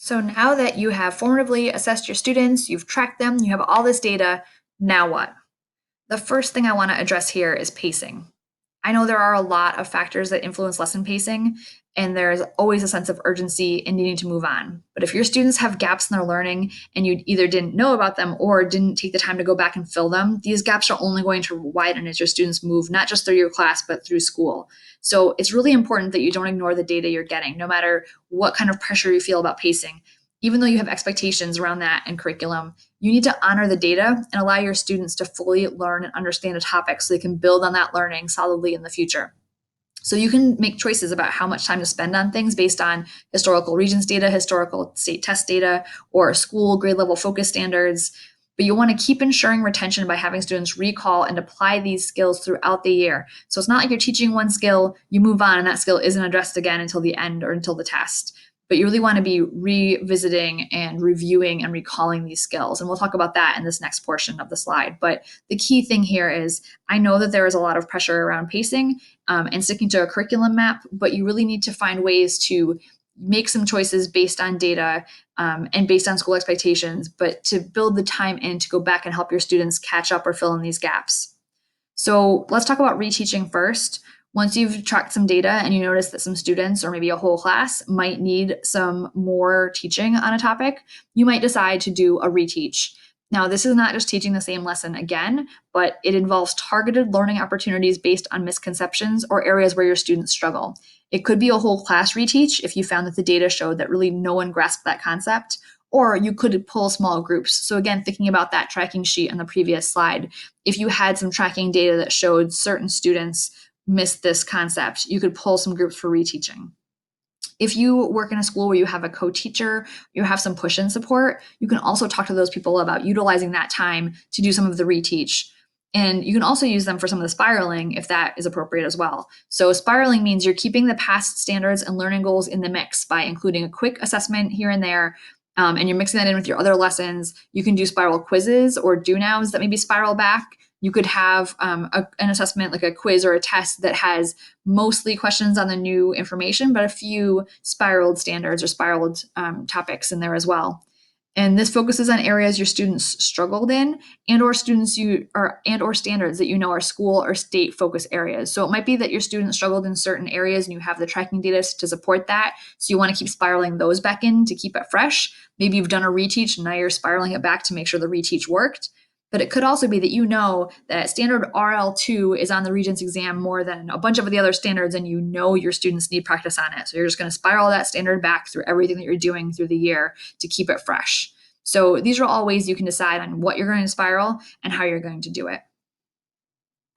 So now that you have formatively assessed your students, you've tracked them, you have all this data, now what? The first thing I want to address here is pacing. I know there are a lot of factors that influence lesson pacing, and there's always a sense of urgency in needing to move on. But if your students have gaps in their learning and you either didn't know about them or didn't take the time to go back and fill them, these gaps are only going to widen as your students move, not just through your class, but through school. So it's really important that you don't ignore the data you're getting, no matter what kind of pressure you feel about pacing. Even though you have expectations around that in curriculum, you need to honor the data and allow your students to fully learn and understand a topic so they can build on that learning solidly in the future. So you can make choices about how much time to spend on things based on historical regions data, historical state test data, or school grade level focus standards. But you want to keep ensuring retention by having students recall and apply these skills throughout the year. So it's not like you're teaching one skill, you move on, and that skill isn't addressed again until the end or until the test. But you really want to be revisiting and reviewing and recalling these skills. And we'll talk about that in this next portion of the slide. But the key thing here is I know that there is a lot of pressure around pacing and sticking to a curriculum map, but you really need to find ways to make some choices based on data and based on school expectations, but to build the time in to go back and help your students catch up or fill in these gaps. So let's talk about reteaching first. Once you've tracked some data and you notice that some students or maybe a whole class might need some more teaching on a topic, you might decide to do a reteach. Now, this is not just teaching the same lesson again, but it involves targeted learning opportunities based on misconceptions or areas where your students struggle. It could be a whole class reteach if you found that the data showed that really no one grasped that concept, or you could pull small groups. So again, thinking about that tracking sheet on the previous slide, if you had some tracking data that showed certain students missed this concept, you could pull some groups for reteaching. If you work in a school where you have a co-teacher, you have some push-in support, you can also talk to those people about utilizing that time to do some of the reteach. And you can also use them for some of the spiraling if that is appropriate as well. So spiraling means you're keeping the past standards and learning goals in the mix by including a quick assessment here and there, and you're mixing that in with your other lessons. You can do spiral quizzes or do-nows that maybe spiral back. You could have an assessment like a quiz or a test that has mostly questions on the new information, but a few spiraled standards or spiraled topics in there as well. And this focuses on areas your students struggled in and/or students you are and/or standards that you know are school or state focus areas. So it might be that your students struggled in certain areas and you have the tracking data to support that. So you want to keep spiraling those back in to keep it fresh. Maybe you've done a reteach and now you're spiraling it back to make sure the reteach worked. But it could also be that you know that standard RL2 is on the Regents exam more than a bunch of the other standards, and you know your students need practice on it. So you're just going to spiral that standard back through everything that you're doing through the year to keep it fresh. So these are all ways you can decide on what you're going to spiral and how you're going to do it.